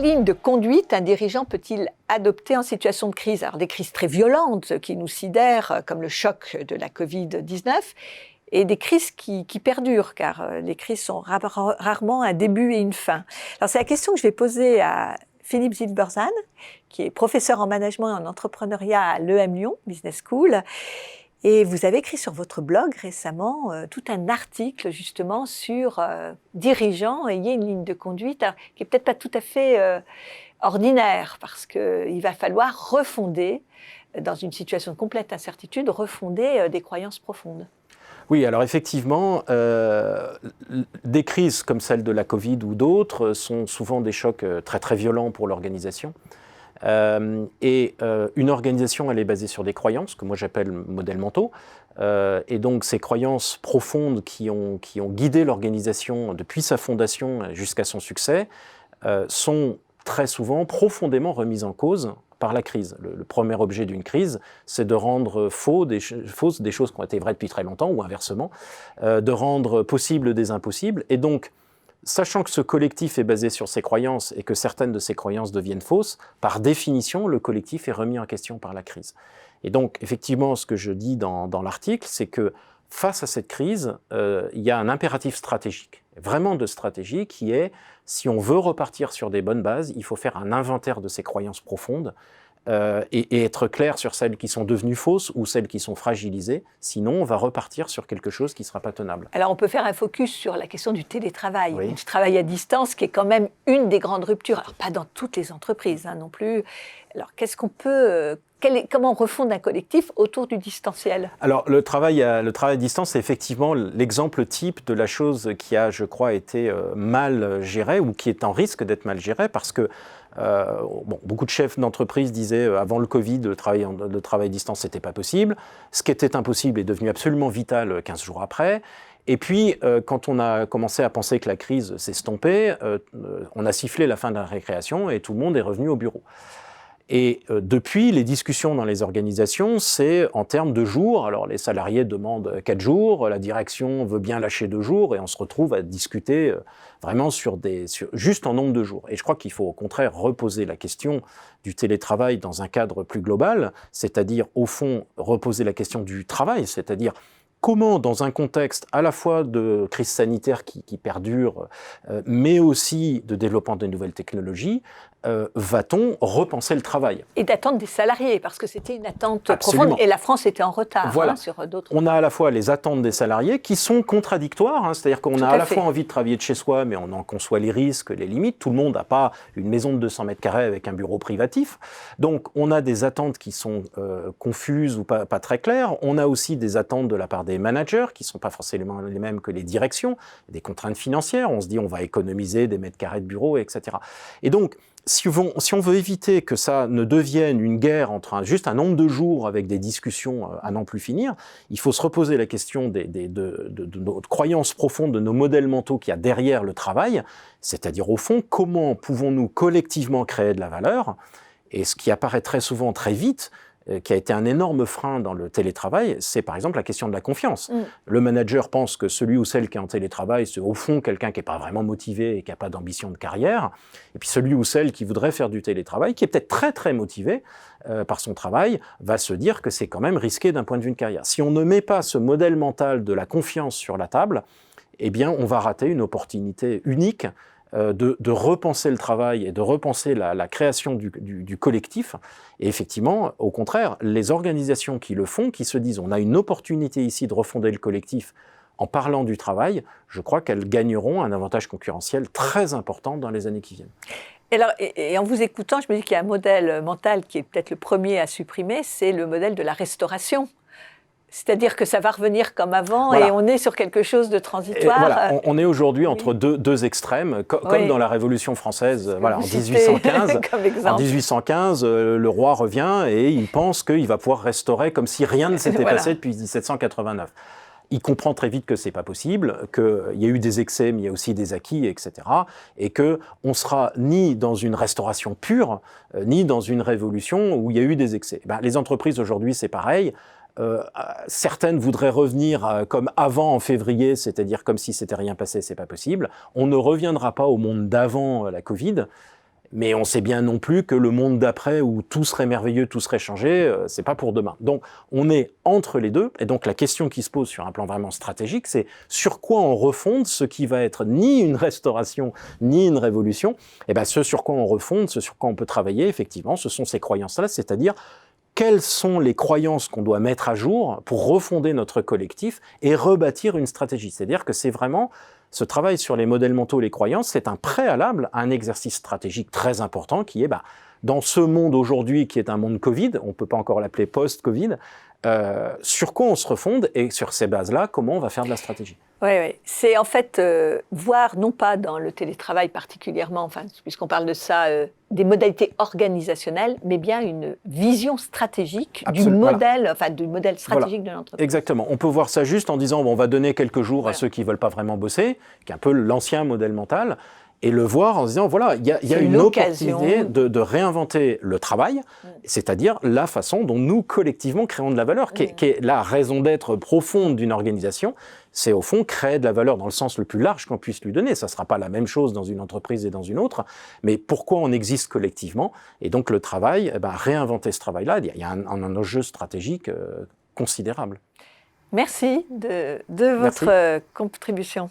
Quelle ligne de conduite un dirigeant peut-il adopter en situation de crise? Alors, des crises très violentes qui nous sidèrent, comme le choc de la Covid-19, et des crises qui perdurent, car les crises sont rarement un début et une fin. Alors, c'est la question que je vais poser à Philippe Zilberzan, qui est professeur en management et en entrepreneuriat à l'EM Lyon Business School. Et vous avez écrit sur votre blog récemment tout un article justement sur dirigeants ayez une ligne de conduite qui est peut-être pas tout à fait ordinaire, parce qu'il va falloir refonder, dans une situation de complète incertitude, refonder des croyances profondes. Oui, alors effectivement, des crises comme celle de la Covid ou d'autres sont souvent des chocs très très violents pour l'organisation. Une organisation, elle est basée sur des croyances, que moi j'appelle modèles mentaux. Et donc ces croyances profondes qui ont guidé l'organisation depuis sa fondation jusqu'à son succès sont très souvent profondément remises en cause par la crise. Le premier objet d'une crise, c'est de rendre fausses des choses qui ont été vraies depuis très longtemps, ou inversement, de rendre possibles des impossibles. Et donc, sachant que ce collectif est basé sur ses croyances et que certaines de ces croyances deviennent fausses, par définition, le collectif est remis en question par la crise. Et donc, effectivement, ce que je dis dans l'article, c'est que face à cette crise, il y a un impératif stratégique, vraiment de stratégie, qui est, si on veut repartir sur des bonnes bases, il faut faire un inventaire de ces croyances profondes, et être clair sur celles qui sont devenues fausses ou celles qui sont fragilisées. Sinon, on va repartir sur quelque chose qui ne sera pas tenable. Alors, on peut faire un focus sur la question du télétravail, oui. Du travail à distance, qui est quand même une des grandes ruptures. Alors, pas dans toutes les entreprises non plus. Alors, qu'est-ce qu'on peut... comment on refonde un collectif autour du distanciel? Alors, le travail à distance, c'est effectivement l'exemple type de la chose qui a, je crois, été mal gérée, ou qui est en risque d'être mal gérée, parce que beaucoup de chefs d'entreprise disaient avant le Covid, le travail à distance, n'était pas possible. Ce qui était impossible est devenu absolument vital 15 jours après. Et puis, quand on a commencé à penser que la crise s'estompait, on a sifflé la fin de la récréation et tout le monde est revenu au bureau. Et depuis, les discussions dans les organisations, c'est en termes de jours. Alors, les salariés demandent 4 jours, la direction veut bien lâcher 2 jours, et on se retrouve à discuter vraiment juste en nombre de jours. Et je crois qu'il faut au contraire reposer la question du télétravail dans un cadre plus global, c'est-à-dire, au fond, reposer la question du travail, c'est-à-dire comment, dans un contexte à la fois de crise sanitaire qui perdure, mais aussi de développement de nouvelles technologies, va-t-on repenser le travail? Et d'attente des salariés, parce que c'était une attente Absolument. profonde, et la France était en retard voilà. Sur d'autres. On a à la fois les attentes des salariés qui sont contradictoires, c'est-à-dire qu'on a à la fois envie de travailler de chez soi, mais on en conçoit les risques, les limites. Tout le monde n'a pas une maison de 200 mètres carrés avec un bureau privatif. Donc on a des attentes qui sont confuses ou pas très claires. On a aussi des attentes de la part des managers qui ne sont pas forcément les mêmes que les directions, des contraintes financières. On se dit on va économiser des mètres carrés de bureau, etc. Et donc, si on veut éviter que ça ne devienne une guerre entre juste un nombre de jours avec des discussions à n'en plus finir, il faut se reposer la question de nos croyances profondes, de nos modèles mentaux qu'il y a derrière le travail, c'est-à-dire au fond, comment pouvons-nous collectivement créer de la valeur? Et ce qui apparaît très souvent, très vite, qui a été un énorme frein dans le télétravail, c'est par exemple la question de la confiance. Le manager pense que celui ou celle qui est en télétravail, c'est au fond quelqu'un qui n'est pas vraiment motivé et qui n'a pas d'ambition de carrière. Et puis celui ou celle qui voudrait faire du télétravail, qui est peut-être très très motivé par son travail, va se dire que c'est quand même risqué d'un point de vue de carrière. Si on ne met pas ce modèle mental de la confiance sur la table, eh bien on va rater une opportunité unique de repenser le travail et de repenser la création du collectif. Et effectivement, au contraire, les organisations qui le font, qui se disent on a une opportunité ici de refonder le collectif en parlant du travail, je crois qu'elles gagneront un avantage concurrentiel très important dans les années qui viennent. Et en vous écoutant, je me dis qu'il y a un modèle mental qui est peut-être le premier à supprimer, c'est le modèle de la restauration. C'est-à-dire que ça va revenir comme avant, voilà. Et on est sur quelque chose de transitoire. Voilà, on est aujourd'hui entre deux extrêmes, comme dans la Révolution française, voilà, en 1815. En 1815, le roi revient et il pense qu'il va pouvoir restaurer comme si rien ne s'était passé depuis 1789. Il comprend très vite que c'est pas possible, qu'il y a eu des excès, mais il y a aussi des acquis, etc. Et qu'on sera ni dans une restauration pure, ni dans une révolution où il y a eu des excès. Les entreprises aujourd'hui, c'est pareil. Certaines voudraient revenir comme avant en février, c'est-à-dire comme si c'était rien passé, c'est pas possible. On ne reviendra pas au monde d'avant la Covid. Mais on sait bien non plus que le monde d'après, où tout serait merveilleux, tout serait changé, c'est pas pour demain. Donc, on est entre les deux. Et donc, la question qui se pose sur un plan vraiment stratégique, c'est sur quoi on refonde ce qui va être ni une restauration, ni une révolution. Et ben, ce sur quoi on refonde, ce sur quoi on peut travailler, effectivement, ce sont ces croyances-là, c'est-à-dire quelles sont les croyances qu'on doit mettre à jour pour refonder notre collectif et rebâtir une stratégie. C'est-à-dire que c'est vraiment ce travail sur les modèles mentaux et les croyances, c'est un préalable à un exercice stratégique très important qui est, dans ce monde aujourd'hui qui est un monde Covid, on ne peut pas encore l'appeler post-Covid, sur quoi on se refonde et sur ces bases-là, comment on va faire de la stratégie. Oui. C'est en fait voir, non pas dans le télétravail particulièrement, enfin, puisqu'on parle de ça, des modalités organisationnelles, mais bien une vision stratégique du modèle stratégique de l'entreprise. Exactement. On peut voir ça juste en disant, on va donner quelques jours à ceux qui ne veulent pas vraiment bosser, qui est un peu l'ancien modèle mental, et le voir en se disant, voilà, il y a une opportunité de réinventer le travail, c'est-à-dire la façon dont nous, collectivement, créons de la valeur, qui est la raison d'être profonde d'une organisation. C'est au fond créer de la valeur dans le sens le plus large qu'on puisse lui donner. Ça ne sera pas la même chose dans une entreprise et dans une autre, mais pourquoi on existe collectivement? Et donc le travail, réinventer ce travail-là, il y a un enjeu stratégique considérable. Merci de votre contribution.